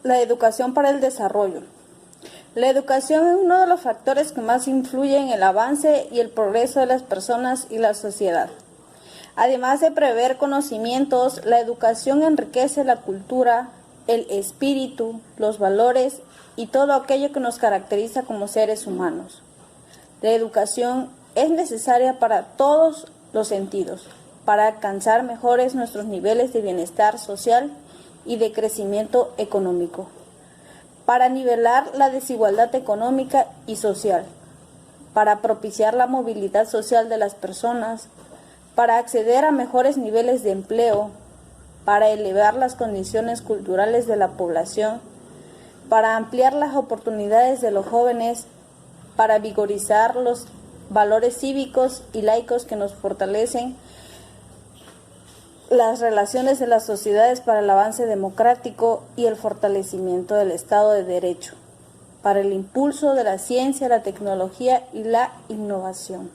La educación para el desarrollo. La educación es uno de los factores que más influyen en el avance y el progreso de las personas y la sociedad. Además de prever conocimientos, la educación enriquece la cultura, el espíritu, los valores y todo aquello que nos caracteriza como seres humanos. La educación es necesaria para todos los sentidos, para alcanzar mejores nuestros niveles de bienestar social y de crecimiento económico, para nivelar la desigualdad económica y social, para propiciar la movilidad social de las personas, para acceder a mejores niveles de empleo, para elevar las condiciones culturales de la población, para ampliar las oportunidades de los jóvenes, para vigorizar los valores cívicos y laicos que nos fortalecen las relaciones de las sociedades para el avance democrático y el fortalecimiento del Estado de Derecho, para el impulso de la ciencia, la tecnología y la innovación.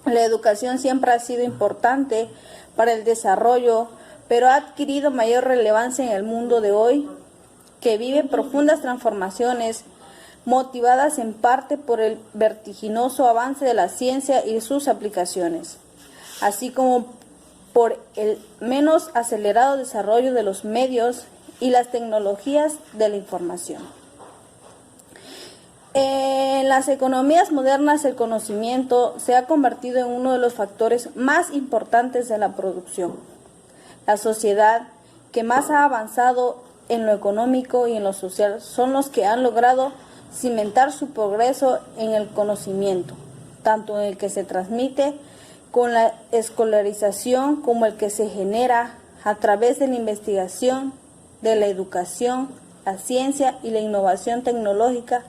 La educación siempre ha sido importante para el desarrollo, pero ha adquirido mayor relevancia en el mundo de hoy, que vive profundas transformaciones, motivadas en parte por el vertiginoso avance de la ciencia y sus aplicaciones, así como por el menos acelerado desarrollo de los medios y las tecnologías de la información. En las economías modernas, el conocimiento se ha convertido en uno de los factores más importantes de la producción. La sociedad que más ha avanzado en lo económico y en lo social son los que han logrado cimentar su progreso en el conocimiento, tanto en el que se transmite con la escolarización como el que se genera a través de la investigación, de la educación, la ciencia y la innovación tecnológica.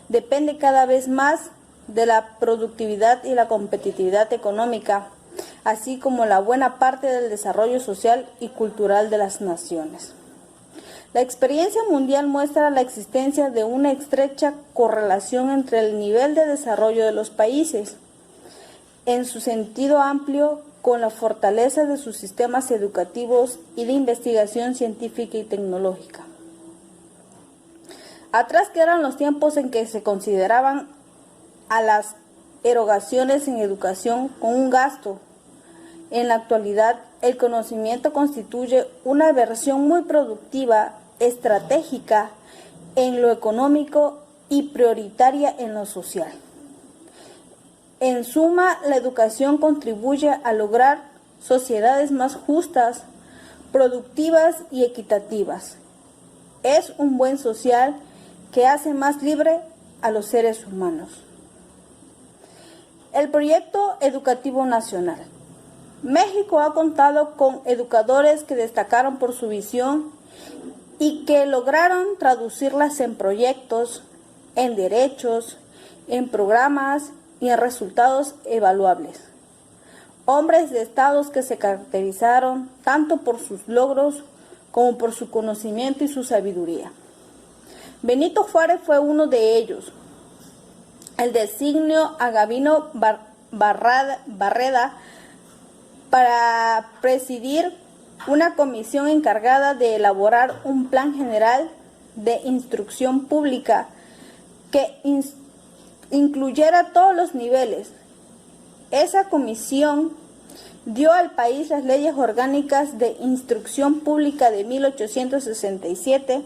Depende cada vez más de la productividad y la competitividad económica, así como la buena parte del desarrollo social y cultural de las naciones. La experiencia mundial muestra la existencia de una estrecha correlación entre el nivel de desarrollo de los países, en su sentido amplio, con la fortaleza de sus sistemas educativos y de investigación científica y tecnológica. Atrás quedan los tiempos en que se consideraban a las erogaciones en educación con un gasto. En la actualidad, el conocimiento constituye una versión muy productiva, estratégica en lo económico y prioritaria en lo social. En suma, la educación contribuye a lograr sociedades más justas, productivas y equitativas. Es un buen social que hace más libre a los seres humanos. El proyecto educativo nacional. México ha contado con educadores que destacaron por su visión y que lograron traducirlas en proyectos, en derechos, en programas y en resultados evaluables. Hombres de estados que se caracterizaron tanto por sus logros como por su conocimiento y su sabiduría. Benito Juárez fue uno de ellos. El designio a Gabino Barreda para presidir una comisión encargada de elaborar un plan general de instrucción pública que incluyera todos los niveles. Esa comisión dio al país las leyes orgánicas de instrucción pública de 1867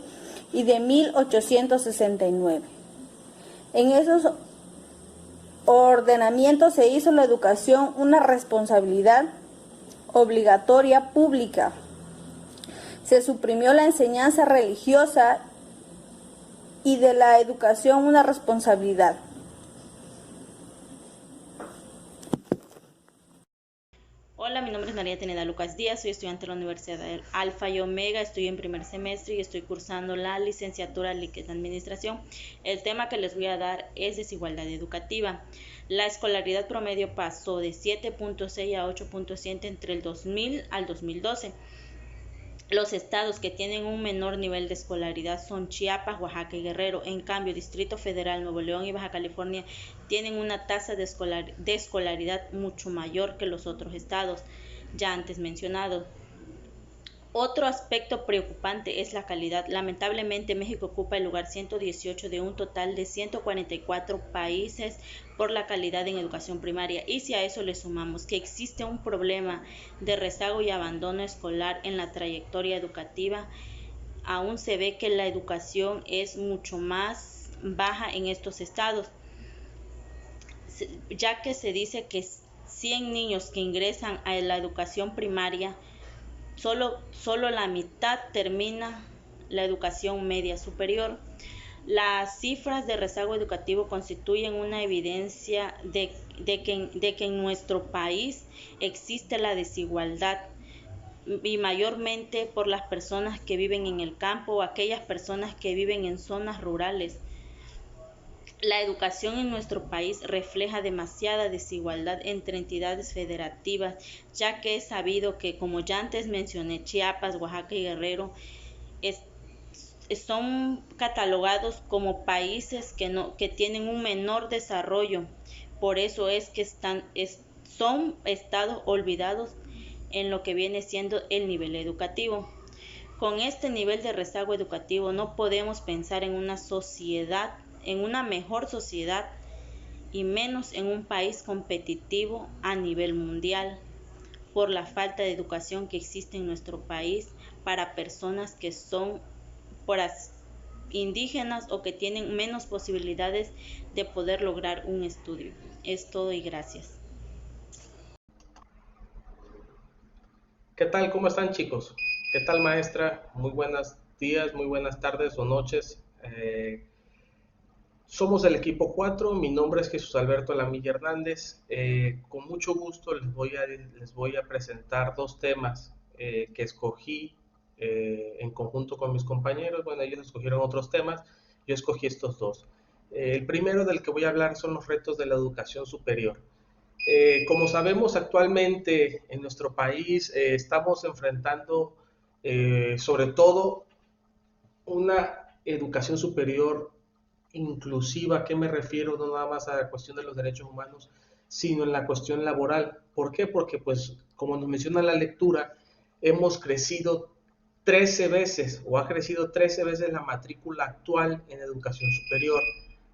y de 1869. En esos ordenamientos se hizo la educación una responsabilidad obligatoria pública. Se suprimió la enseñanza religiosa y de la educación una responsabilidad. Hola, mi nombre es María Teneda Lucas Díaz, soy estudiante de la Universidad del Alfa y Omega, estoy en primer semestre y estoy cursando la licenciatura en Administración. El tema que les voy a dar es desigualdad educativa. La escolaridad promedio pasó de 7.6 a 8.7 entre el 2000 al 2012. Los estados que tienen un menor nivel de escolaridad son Chiapas, Oaxaca y Guerrero. En cambio, Distrito Federal, Nuevo León y Baja California tienen una tasa de escolaridad mucho mayor que los otros estados ya antes mencionados. Otro aspecto preocupante es la calidad. Lamentablemente, México ocupa el lugar 118 de un total de 144 países por la calidad en educación primaria. Y si a eso le sumamos que existe un problema de rezago y abandono escolar en la trayectoria educativa, aún se ve que la educación es mucho más baja en estos estados, ya que se dice que 100 niños que ingresan a la educación primaria, solo la mitad termina la educación media superior. Las cifras de rezago educativo constituyen una evidencia de que en nuestro país existe la desigualdad, y mayormente por las personas que viven en el campo o aquellas personas que viven en zonas rurales. La educación en nuestro país refleja demasiada desigualdad entre entidades federativas, ya que es sabido que, como ya antes mencioné, Chiapas, Oaxaca y Guerrero son catalogados como países que tienen un menor desarrollo. Por eso es que son estados olvidados en lo que viene siendo el nivel educativo. Con este nivel de rezago educativo no podemos pensar en una mejor sociedad, y menos en un país competitivo a nivel mundial, por la falta de educación que existe en nuestro país para personas que son indígenas o que tienen menos posibilidades de poder lograr un estudio. Es todo y gracias. ¿Qué tal? ¿Cómo están, chicos? ¿Qué tal, maestra? Muy buenos días, muy buenas tardes o noches. Somos el equipo 4. Mi nombre es Jesús Alberto Lamilla Hernández. Con mucho gusto les voy a presentar dos temas que escogí en conjunto con mis compañeros. Bueno, ellos escogieron otros temas, yo escogí estos dos. El primero del que voy a hablar son los retos de la educación superior. Como sabemos, actualmente en nuestro país estamos enfrentando sobre todo una educación superior inclusiva. ¿A qué me refiero? No nada más a la cuestión de los derechos humanos, sino en la cuestión laboral. ¿Por qué? Porque, pues, como nos menciona la lectura, hemos crecido 13 veces o ha crecido 13 veces la matrícula actual en educación superior.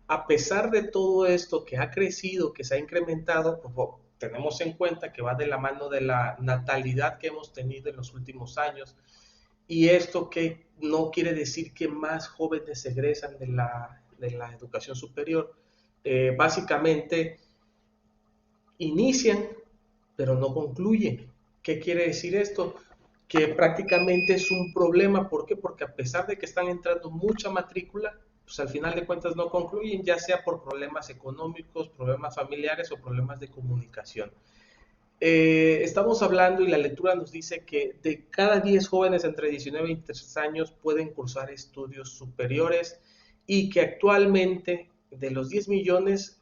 A pesar de todo esto que ha crecido, que se ha incrementado, pues, tenemos en cuenta que va de la mano de la natalidad que hemos tenido en los últimos años, y esto que no quiere decir que más jóvenes egresan de la educación superior. Básicamente inician, pero no concluyen. ¿Qué quiere decir esto? Que prácticamente es un problema. ¿Por qué? Porque a pesar de que están entrando mucha matrícula, pues al final de cuentas no concluyen, ya sea por problemas económicos, problemas familiares o problemas de comunicación. Estamos hablando, y la lectura nos dice que de cada 10 jóvenes entre 19 y 23 años pueden cursar estudios superiores, y que actualmente de los 10 millones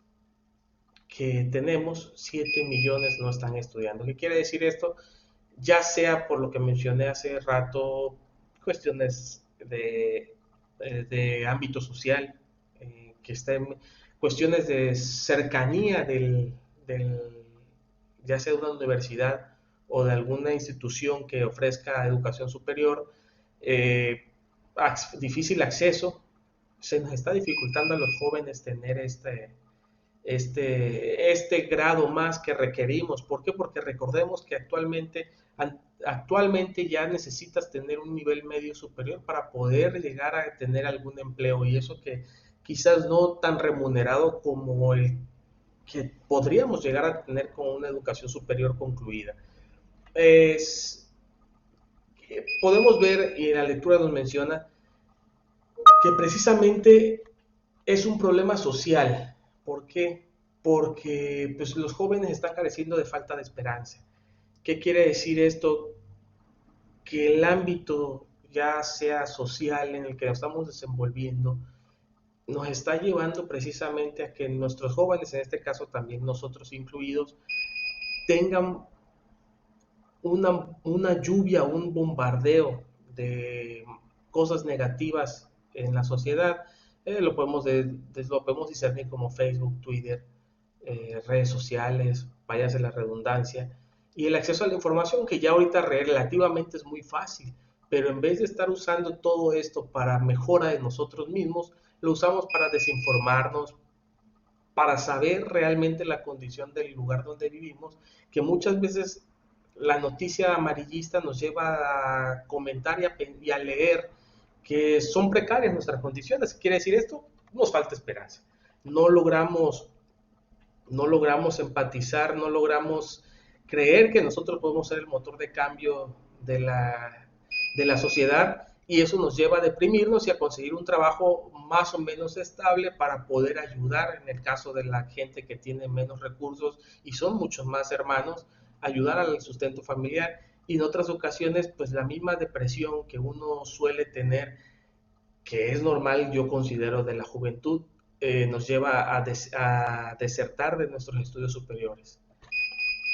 que tenemos, 7 millones no están estudiando. ¿Qué quiere decir esto? Ya sea por lo que mencioné hace rato, cuestiones de ámbito social, que estén, cuestiones de cercanía del ya sea de una universidad o de alguna institución que ofrezca educación superior, eh, difícil acceso. Se nos está dificultando a los jóvenes tener este grado más que requerimos. ¿Por qué? Porque recordemos que actualmente ya necesitas tener un nivel medio superior para poder llegar a tener algún empleo, y eso que quizás no tan remunerado como el que podríamos llegar a tener con una educación superior concluida. Es, Podemos ver, y en la lectura nos menciona, que precisamente es un problema social. ¿Por qué? Porque pues, los jóvenes están careciendo de falta de esperanza. ¿Qué quiere decir esto? Que el ámbito, ya sea social, en el que nos estamos desenvolviendo, nos está llevando precisamente a que nuestros jóvenes, en este caso también nosotros incluidos, tengan una lluvia, un bombardeo de cosas negativas en la sociedad. Lo podemos discernir como Facebook, Twitter, redes sociales, vayas de la redundancia, y el acceso a la información, que ya ahorita relativamente es muy fácil. pero en vez de estar usando todo esto para mejora de nosotros mismos, lo usamos para desinformarnos, para saber realmente la condición del lugar donde vivimos, que muchas veces la noticia amarillista nos lleva a comentar y a leer que son precarias nuestras condiciones. ¿Qué quiere decir esto? Nos falta esperanza. No logramos, no logramos empatizar, no logramos creer que nosotros podemos ser el motor de cambio de la sociedad, y eso nos lleva a deprimirnos y a conseguir un trabajo más o menos estable para poder ayudar, en el caso de la gente que tiene menos recursos y son muchos más hermanos, ayudar al sustento familiar. Y en otras ocasiones, pues la misma depresión que uno suele tener, que es normal, yo considero, de la juventud, nos lleva a desertar de nuestros estudios superiores.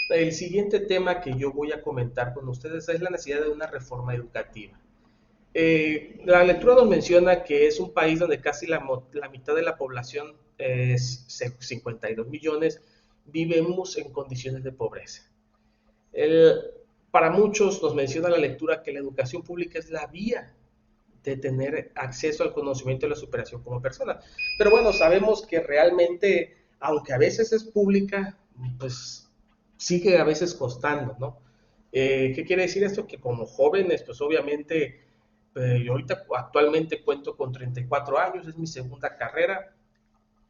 El siguiente tema que yo voy a comentar con ustedes es la necesidad de una reforma educativa. La lectura nos menciona que es un país donde casi la mitad de la población, es 52 millones, vivimos en condiciones de pobreza. El, para muchos nos menciona la lectura que la educación pública es la vía de tener acceso al conocimiento y la superación como persona. Pero bueno, sabemos que realmente, aunque a veces es pública, pues sigue a veces costando, ¿no? ¿Qué quiere decir esto? Que como jóvenes, pues obviamente, yo ahorita actualmente cuento con 34 años, es mi segunda carrera,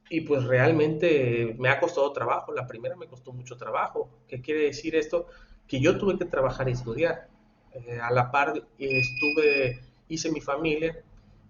y pues realmente me ha costado trabajo. La primera me costó mucho trabajo. ¿Qué quiere decir esto? Que yo tuve que trabajar y estudiar. A la par hice mi familia,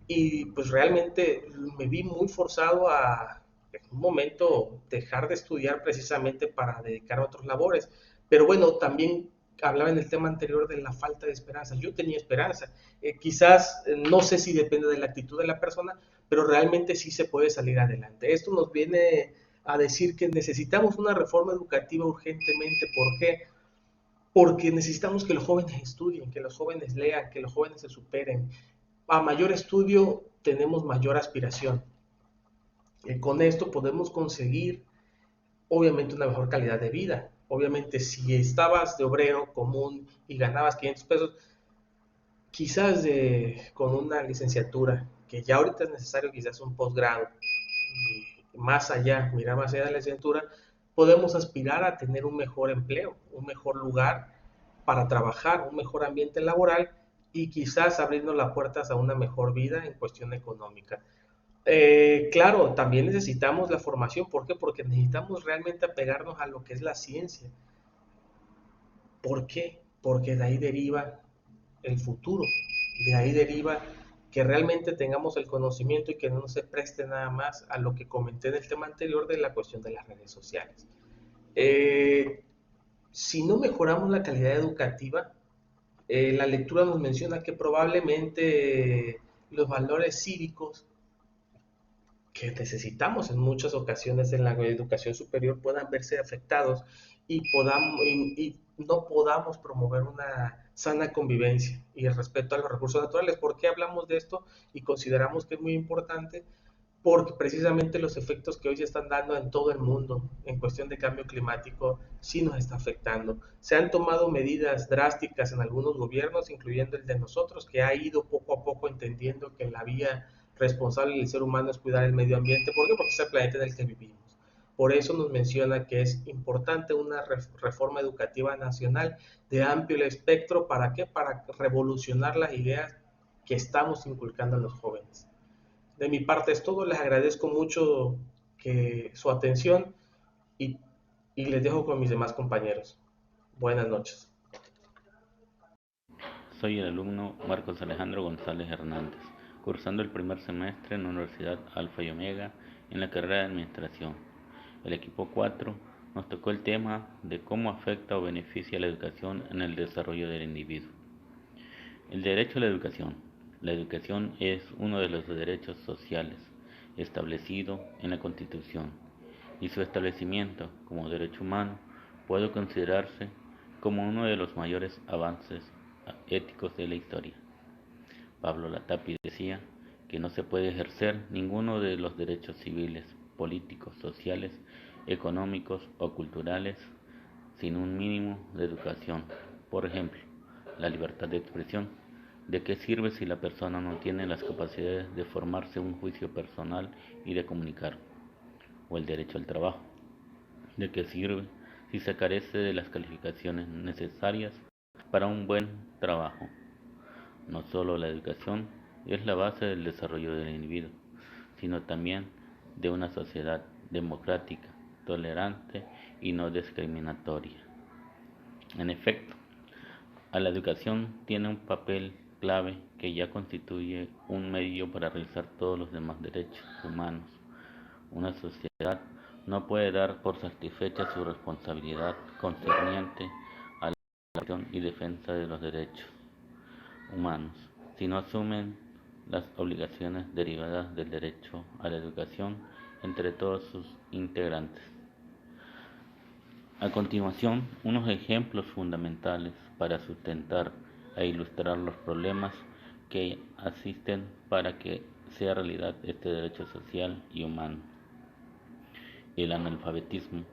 y pues realmente me vi muy forzado a en un momento dejar de estudiar precisamente para dedicarme a otras labores. Pero bueno, también hablaba en el tema anterior de la falta de esperanza. Yo tenía esperanza. Quizás, no sé si depende de la actitud de la persona, pero realmente sí se puede salir adelante. Esto nos viene a decir que necesitamos una reforma educativa urgentemente. ¿Por qué? Porque necesitamos que los jóvenes estudien, que los jóvenes lean, que los jóvenes se superen. A mayor estudio tenemos mayor aspiración. Con esto podemos conseguir, obviamente, una mejor calidad de vida. Obviamente, si estabas de obrero común y ganabas 500 pesos, quizás con una licenciatura, que ya ahorita es necesario quizás un posgrado, y más allá, mirar más allá de la licenciatura, podemos aspirar a tener un mejor empleo, un mejor lugar para trabajar, un mejor ambiente laboral, y quizás abrirnos las puertas a una mejor vida en cuestión económica. Claro, también necesitamos la formación. ¿Por qué? Porque necesitamos realmente apegarnos a lo que es la ciencia. ¿Por qué? Porque de ahí deriva el futuro, de ahí deriva que realmente tengamos el conocimiento y que no se preste nada más a lo que comenté en el tema anterior de la cuestión de las redes sociales. Eh, si no mejoramos la calidad educativa, la lectura nos menciona que probablemente los valores cívicos que necesitamos en muchas ocasiones en la educación superior puedan verse afectados, y no podamos promover una sana convivencia y el respeto a los recursos naturales. ¿Por qué hablamos de esto y consideramos que es muy importante? Porque precisamente los efectos que hoy se están dando en todo el mundo en cuestión de cambio climático sí nos está afectando. Se han tomado medidas drásticas en algunos gobiernos, incluyendo el de nosotros, que ha ido poco a poco entendiendo que la vía responsable del ser humano es cuidar el medio ambiente. ¿Por qué? Porque es el planeta en el que vivimos. Por eso nos menciona que es importante una reforma educativa nacional de amplio espectro. ¿Para qué? Para revolucionar las ideas que estamos inculcando a los jóvenes. De mi parte es todo. Les agradezco mucho su atención, y, y les dejo con mis demás compañeros. Buenas noches. Soy el alumno Marcos Alejandro González Hernández, cursando el primer semestre en la Universidad Alfa y Omega en la carrera de Administración. El equipo 4 nos tocó el tema de cómo afecta o beneficia la educación en el desarrollo del individuo. El derecho a la educación. La educación es uno de los derechos sociales establecido en la Constitución, y su establecimiento como derecho humano puede considerarse como uno de los mayores avances éticos de la historia. Pablo Latapy decía que no se puede ejercer ninguno de los derechos civiles, políticos, sociales, económicos o culturales sin un mínimo de educación. Por ejemplo, la libertad de expresión ¿De qué sirve si la persona no tiene las capacidades de formarse un juicio personal y de comunicar? ¿O el derecho al trabajo? ¿De qué sirve si se carece de las calificaciones necesarias para un buen trabajo? No solo la educación es la base del desarrollo del individuo, sino también de una sociedad democrática, tolerante y no discriminatoria. En efecto, la educación tiene un papel clave que ya constituye un medio para realizar todos los demás derechos humanos. Una sociedad no puede dar por satisfecha su responsabilidad concerniente a la protección y defensa de los derechos humanos si no asumen las obligaciones derivadas del derecho a la educación entre todos sus integrantes. A continuación, unos ejemplos fundamentales para sustentar e ilustrar los problemas que asisten para que sea realidad este derecho social y humano. El analfabetismo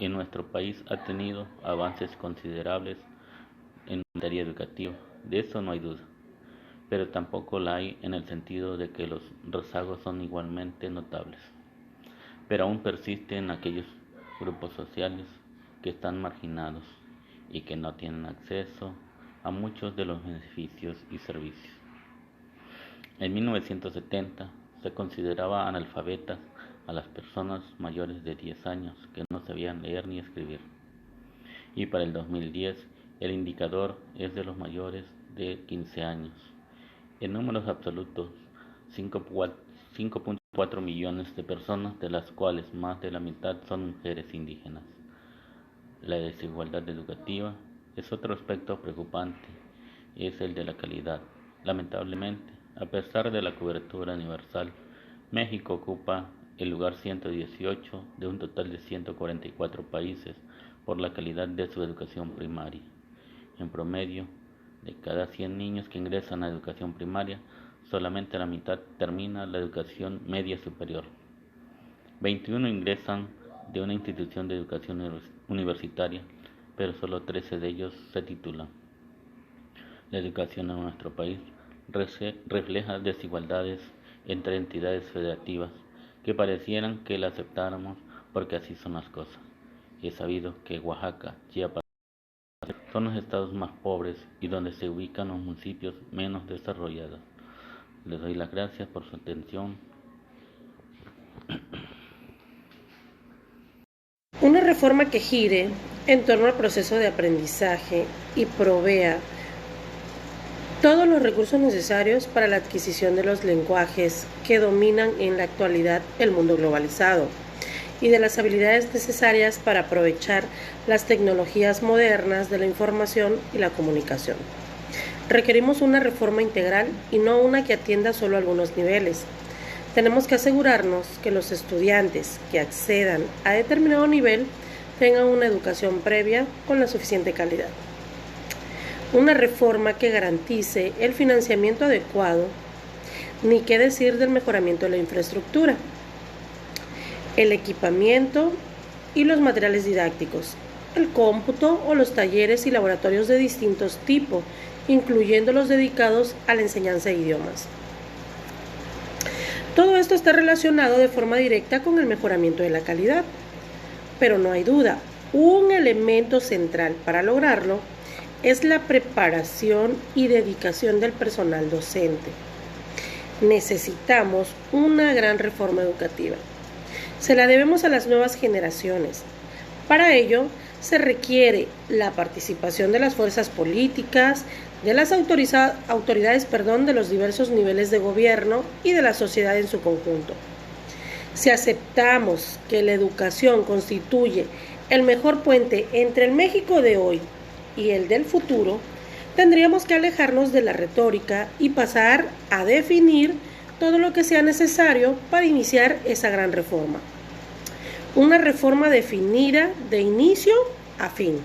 en nuestro país ha tenido avances considerables en materia educativa, de eso no hay duda, pero tampoco la hay en el sentido de que los rezagos son igualmente notables. Pero aún persisten aquellos grupos sociales que están marginados y que no tienen acceso a muchos de los beneficios y servicios. En 1970 se consideraba analfabetas a las personas mayores de 10 años que no sabían leer ni escribir. Y para el 2010 el indicador es de los mayores de 15 años. En números absolutos, 5.4 millones de personas, de las cuales más de la mitad son mujeres indígenas. La desigualdad educativa es otro aspecto preocupante, es el de la calidad. Lamentablemente, a pesar de la cobertura universal, México ocupa el lugar 118 de un total de 144 países por la calidad de su educación primaria. En promedio, de cada 100 niños que ingresan a educación primaria, solamente la mitad termina la educación media superior. 21 ingresan de una institución de educación universitaria, pero solo 13 de ellos se titulan. La educación en nuestro país refleja desigualdades entre entidades federativas que parecieran que la aceptáramos porque así son las cosas. Es sabido que Oaxaca, Chiapas, son los estados más pobres y donde se ubican los municipios menos desarrollados. Les doy las gracias por su atención. Una reforma que gire en torno al proceso de aprendizaje y provea todos los recursos necesarios para la adquisición de los lenguajes que dominan en la actualidad el mundo globalizado y de las habilidades necesarias para aprovechar las tecnologías modernas de la información y la comunicación. Requerimos una reforma integral y no una que atienda solo algunos niveles. Tenemos que asegurarnos que los estudiantes que accedan a determinado nivel tengan una educación previa con la suficiente calidad. Una reforma que garantice el financiamiento adecuado, ni qué decir del mejoramiento de la infraestructura, el equipamiento y los materiales didácticos, el cómputo o los talleres y laboratorios de distintos tipos, incluyendo los dedicados a la enseñanza de idiomas. Todo esto está relacionado de forma directa con el mejoramiento de la calidad, pero no hay duda, un elemento central para lograrlo es la preparación y dedicación del personal docente. Necesitamos una gran reforma educativa. Se la debemos a las nuevas generaciones. Para ello, se requiere la participación de las fuerzas políticas, de las autoridades de los diversos niveles de gobierno y de la sociedad en su conjunto. Si aceptamos que la educación constituye el mejor puente entre el México de hoy y el del futuro, tendríamos que alejarnos de la retórica y pasar a definir todo lo que sea necesario para iniciar esa gran reforma. Una reforma definida de inicio a fin,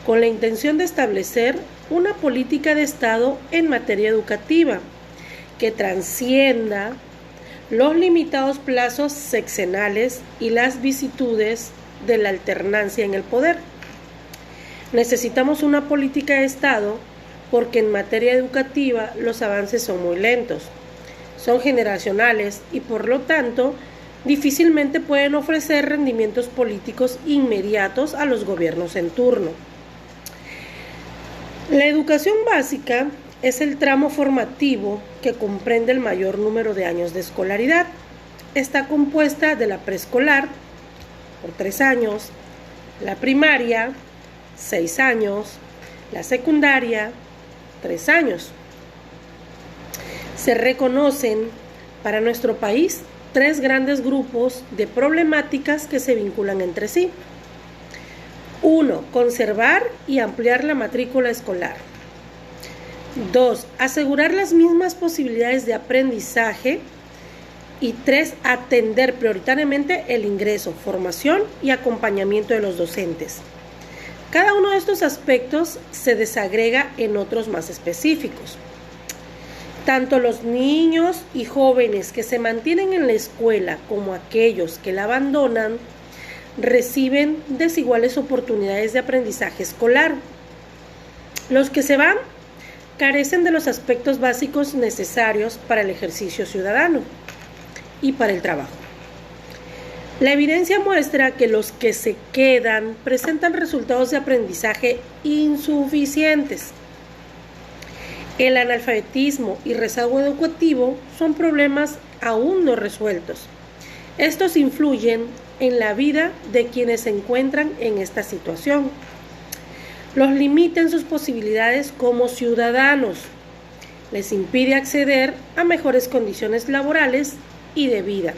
con la intención de establecer una política de Estado en materia educativa que transcienda los limitados plazos sexenales y las vicisitudes de la alternancia en el poder. Necesitamos una política de Estado porque en materia educativa los avances son muy lentos, son generacionales y por lo tanto difícilmente pueden ofrecer rendimientos políticos inmediatos a los gobiernos en turno. La educación básica es el tramo formativo que comprende el mayor número de años de escolaridad. Está compuesta de la preescolar, por 3 años, la primaria, 6 años, la secundaria, 3 años. Se reconocen para nuestro país 3 grandes grupos de problemáticas que se vinculan entre sí. 1. Conservar y ampliar la matrícula escolar. 2. Asegurar las mismas posibilidades de aprendizaje. Y 3. Atender prioritariamente el ingreso, formación y acompañamiento de los docentes. Cada uno de estos aspectos se desagrega en otros más específicos. Tanto los niños y jóvenes que se mantienen en la escuela como aquellos que la abandonan reciben desiguales oportunidades de aprendizaje escolar. Los que se van carecen de los aspectos básicos necesarios para el ejercicio ciudadano y para el trabajo. La evidencia muestra que los que se quedan presentan resultados de aprendizaje insuficientes. El analfabetismo y rezago educativo son problemas aún no resueltos. Estos influyen en la vida de quienes se encuentran en esta situación. Los limita en sus posibilidades como ciudadanos. Les impide acceder a mejores condiciones laborales y de vida.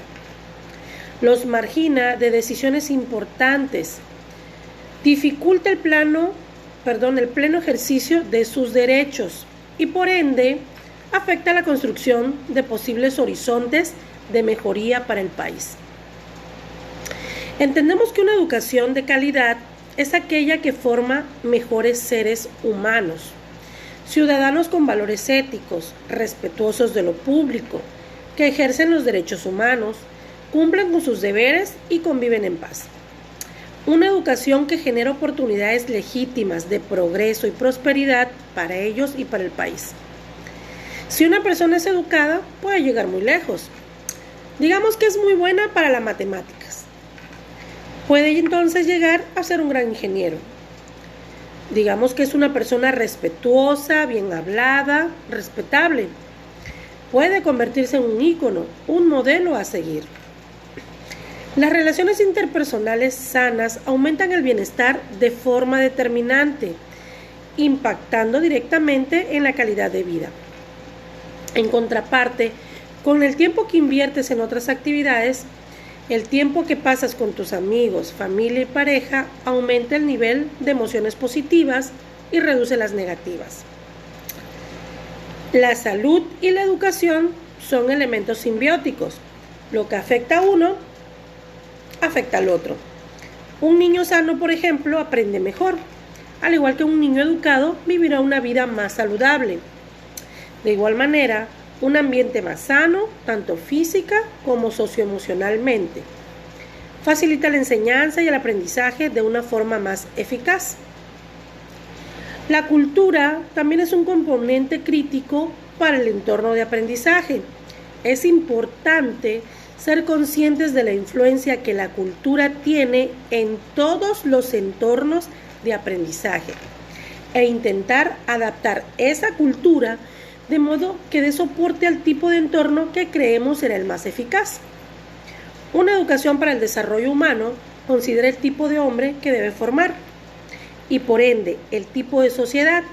Los margina de decisiones importantes. Dificulta el pleno ejercicio de sus derechos y por ende afecta la construcción de posibles horizontes de mejoría para el país. Entendemos que una educación de calidad es aquella que forma mejores seres humanos, ciudadanos con valores éticos, respetuosos de lo público, que ejercen los derechos humanos, cumplen con sus deberes y conviven en paz. Una educación que genera oportunidades legítimas de progreso y prosperidad para ellos y para el país. Si una persona es educada, puede llegar muy lejos. Digamos que es muy buena para las matemáticas. Puede entonces llegar a ser un gran ingeniero. Digamos que es una persona respetuosa, bien hablada, respetable. Puede convertirse en un ícono, un modelo a seguir. Las relaciones interpersonales sanas aumentan el bienestar de forma determinante, impactando directamente en la calidad de vida. En contraparte, con el tiempo que inviertes en otras actividades, el tiempo que pasas con tus amigos, familia y pareja aumenta el nivel de emociones positivas y reduce las negativas. La salud y la educación son elementos simbióticos. Lo que afecta a uno, afecta al otro. Un niño sano, por ejemplo, aprende mejor. Al igual que un niño educado, vivirá una vida más saludable. De igual manera, un ambiente más sano, tanto física como socioemocionalmente, facilita la enseñanza y el aprendizaje de una forma más eficaz. La cultura también es un componente crítico para el entorno de aprendizaje. Es importante ser conscientes de la influencia que la cultura tiene en todos los entornos de aprendizaje e intentar adaptar esa cultura de modo que dé soporte al tipo de entorno que creemos será el más eficaz. Una educación para el desarrollo humano considera el tipo de hombre que debe formar y por ende el tipo de sociedad.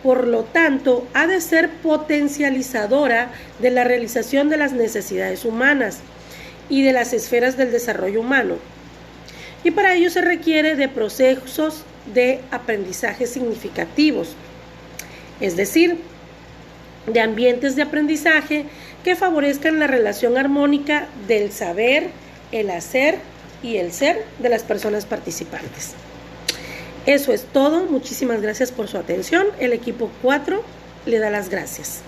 Por lo tanto, ha de ser potencializadora de la realización de las necesidades humanas y de las esferas del desarrollo humano. Y para ello se requiere de procesos de aprendizaje significativos, es decir, de ambientes de aprendizaje que favorezcan la relación armónica del saber, el hacer y el ser de las personas participantes. Eso es todo. Muchísimas gracias por su atención. El equipo 4 le da las gracias.